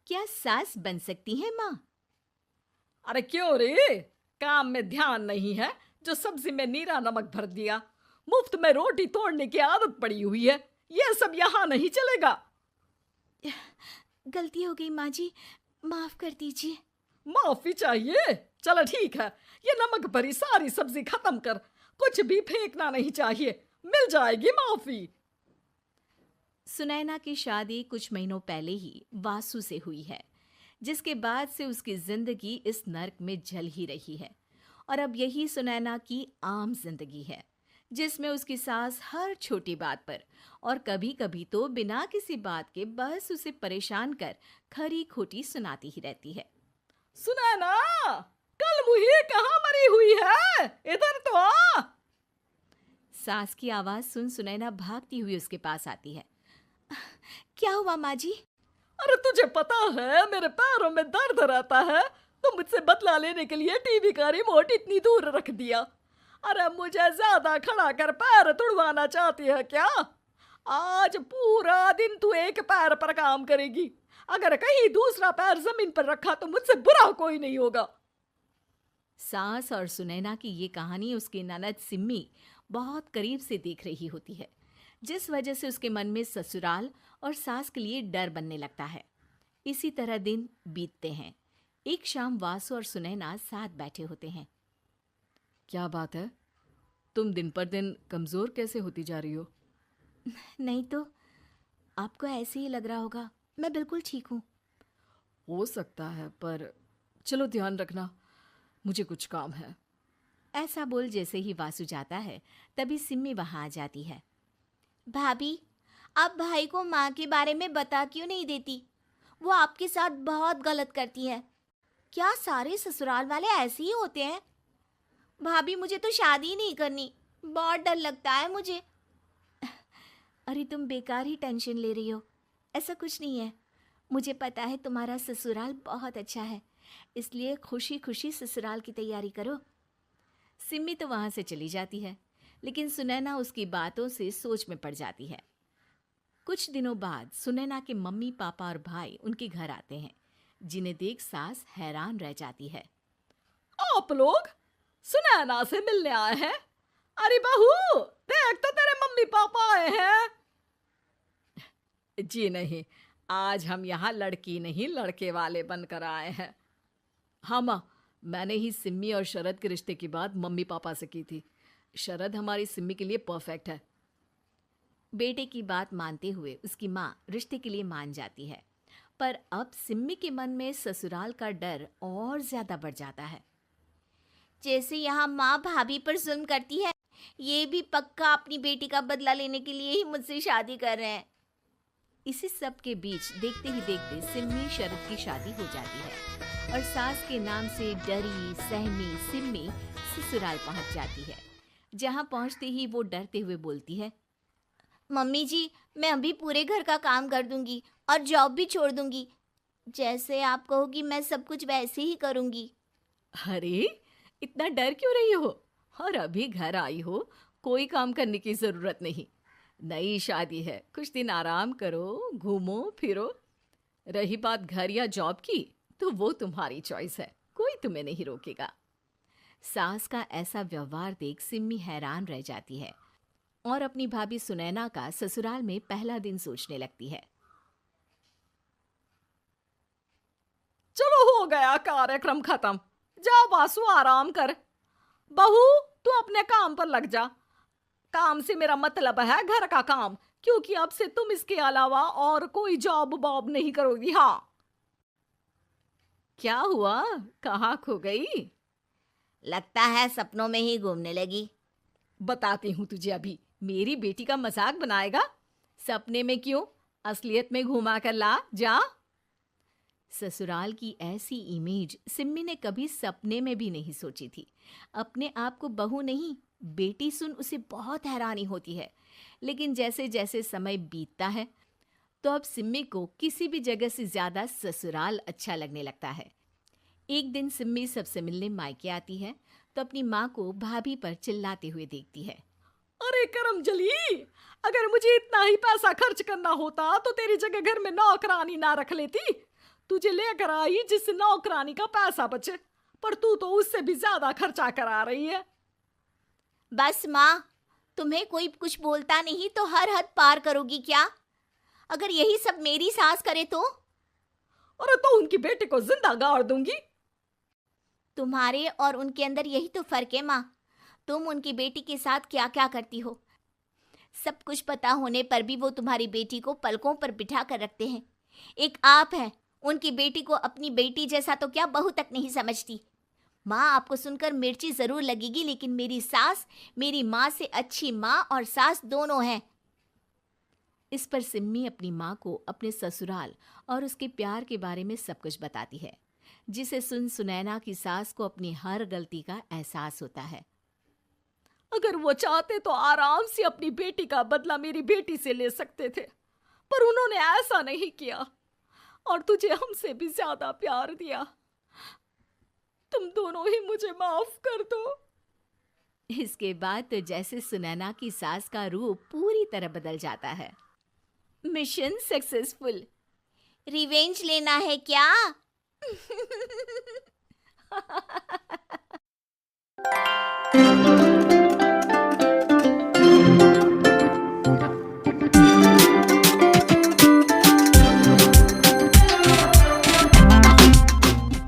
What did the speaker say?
क्या सास बन सकती है माँ? अरे क्यों रे? काम में ध्यान नहीं है जो सब्जी में नीरा नमक भर दिया। मुफ्त में रोटी तोड़ने की आदत पड़ी हुई है। ये सब यहाँ नहीं चलेगा। गलती हो गई माँ जी, माफ कर दीजिए। माफी चाहिए? चलो ठीक है, ये नमक भरी सारी सब्जी खत्म कर। कुछ भी फेंकना नहीं चाहिए, मिल जाएगी माफी। सुनैना की शादी कुछ महीनों पहले ही वासु से हुई है, जिसके बाद से उसकी जिंदगी इस नर्क में जल ही रही है। और अब यही सुनैना की आम जिंदगी है, जिसमें उसकी सास हर छोटी बात पर और कभी कभी तो बिना किसी बात के बस उसे परेशान कर खरी खोटी सुनाती ही रहती है। सुना ना, कल मुही कहाँ मरी हुई है? इधर तो आ। सास की आवाज सुन सुनैना भागती हुई उसके पास आती है। क्या हुआ माँ जी? अरे तुझे पता है मेरे पैरों में दर्द रहता है, तो मुझसे बदला लेने के लिए टीवी का रिमोट इतनी दूर रख दिया। अरे मुझे ज्यादा खड़ा कर पैर तुड़वाना चाहती है क्या? आज पूरा दिन तू एक पैर पर काम करेगी। अगर कहीं दूसरा पैर जमीन पर रखा तो मुझसे बुरा कोई नहीं होगा। सास और सुनैना की ये कहानी उसकी ननद सिम्मी बहुत करीब से देख रही होती है, जिस वजह से उसके मन में ससुराल और सास के लिए डर बनने लगता है। इसी तरह दिन बीतते हैं। एक शाम वासु और सुनैना साथ बैठे होते हैं। क्या बात है? तुम दिन पर दिन कमजोर कैसे होती जा रही हो? नहीं तो, आपको ऐसे ही लग रहा होगा, मैं बिल्कुल ठीक हूँ। हो सकता है, पर चलो ध्यान रखना, मुझे कुछ काम है। ऐसा बोल जैसे ही वासु जाता है, तभी सिम्मी वहां आ जाती है। भाभी, आप भाई को माँ के बारे में बता क्यों नहीं देती? वो आपके साथ बहुत गलत करती है। क्या सारे ससुराल वाले ऐसे ही होते हैं? भाभी, मुझे तो शादी नहीं करनी, बहुत डर लगता है मुझे। अरे तुम बेकार ही टेंशन ले रही हो, ऐसा कुछ नहीं है। मुझे पता है तुम्हारा ससुराल बहुत अच्छा है, इसलिए खुशी खुशी ससुराल की तैयारी करो। सिम्मी तो वहां से चली जाती है, लेकिन सुनैना उसकी बातों से सोच में पड़ जाती है। कुछ दिनों बाद सुनैना के मम्मी पापा और भाई उनके घर आते हैं, जिन्हें देख सास हैरान रह जाती है। आप लोग सुनैना से मिलने आए हैं? अरे बहू, देख तो तेरे मम्मी पापा आए हैं। जी नहीं, आज हम यहाँ लड़की नहीं लड़के वाले बनकर आए हैं। हाँ माँ, मैंने ही सिम्मी और शरद के रिश्ते की बात मम्मी पापा से की थी। शरद हमारी सिम्मी के लिए परफेक्ट है। बेटे की बात मानते हुए उसकी माँ रिश्ते के लिए मान जाती है, पर अब सिम्मी के मन में ससुराल का डर और ज्यादा बढ़ जाता है। जैसे यहाँ माँ भाभी पर जुल्म करती है, ये भी पक्का अपनी बेटी का बदला लेने के लिए ही मुझसे शादी कर रहे हैं। इसी सब के बीच देखते ही देखते सिम्मी शरद की शादी हो जाती है और सास के नाम से डरी सहमी सिम्मी ससुराल पहुंच जाती है। जहां पहुंचते ही वो डरते हुए बोलती है, मम्मी जी, मैं अभी पूरे घर का काम कर दूंगी और जॉब भी छोड़ दूंगी। जैसे आप कहोगी मैं सब कुछ वैसे ही करूंगी। अरे, इतना डर क्यों रही हो? और अभी घर आई हो, कोई काम करने की जरूरत नहीं। नई शादी है, कुछ दिन आराम करो, घूमो फिरो। रही बात घर या जॉब की, तो वो तुम्हारी चॉइस है, कोई तुम्हें नहीं रोकेगा। सास का ऐसा व्यवहार देख सिम्मी हैरान रह जाती है और अपनी भाभी सुनैना का ससुराल में पहला दिन सोचने लगती है। चलो हो गया कार्यक्रम खत्म, जा वासु आराम कर। बहू, तू अपने काम पर लग जा। काम से मेरा मतलब है घर का काम, क्योंकि अब से तुम इसके अलावा और कोई जॉब बॉब नहीं करोगी। हाँ। क्या हुआ? कहाँ खो गई? लगता है सपनों में ही घूमने लगी। बताती हूँ तुझे अभी। मेरी बेटी का मजाक बनाएगा? सपने में क्यों, असलियत में घुमा कर ला, जा। ससुराल की ऐसी इमेज सिम्मी ने कभी सपने में भी नहीं सोची थी। अपने आप को बहू नहीं, बेटी सुन उसे बहुत हैरानी होती है। लेकिन जैसे जैसे समय बीतता है, तो अब सिम्मी को किसी भी जगह से ज्यादा ससुराल अच्छा लगने लगता है। एक दिन सिम्मी सबसे मिलने मायके आती है, तो अपनी माँ को भाभी पर चिल्लाते हुए देखती है। अरे करमजली, अगर मुझे इतना ही पैसा खर्च करना होता तो तेरी जगह घर में नौकरानी ना रख लेती। तुझे लेकर आई जिससे नौकरानी का पैसा बचे, पर तू तो उससे भी ज्यादा खर्चा करा रही है। बस माँ, तुम्हें कोई कुछ बोलता नहीं तो हर हद पार करोगी क्या? अगर यही सब मेरी सास करे तो? अरे तो उनकी बेटी को जिंदा गाड़ दूंगी। तुम्हारे और उनके अंदर यही तो फर्क है माँ। तुम उनकी बेटी के साथ क्या क्या करती हो, सब कुछ पता होने पर भी वो तुम्हारी बेटी को पलकों पर बिठा कर रखते हैं। एक आप हैं, उनकी बेटी को अपनी बेटी जैसा तो क्या बहू तक नहीं समझती। माँ, आपको सुनकर मिर्ची जरूर लगेगी, लेकिन मेरी सास मेरी माँ से अच्छी माँ और सास दोनों हैं। इस पर सिम्मी अपनी माँ को अपने ससुराल और उसके प्यार के बारे में सब कुछ बताती है, जिसे सुन सुनैना की सास को अपनी हर गलती का एहसास होता है। अगर वो चाहते तो आराम से अपनी बेटी का बदला मेरी बेटी से ले सकते थे, पर उन्होंने ऐसा नहीं किया और तुझे हमसे भी ज्यादा प्यार दिया। तुम दोनों ही मुझे माफ कर दो। इसके बाद तो जैसे सुनैना की सास का रूप पूरी तरह बदल जाता है। Mission successful. रिवेंज लेना है क्या?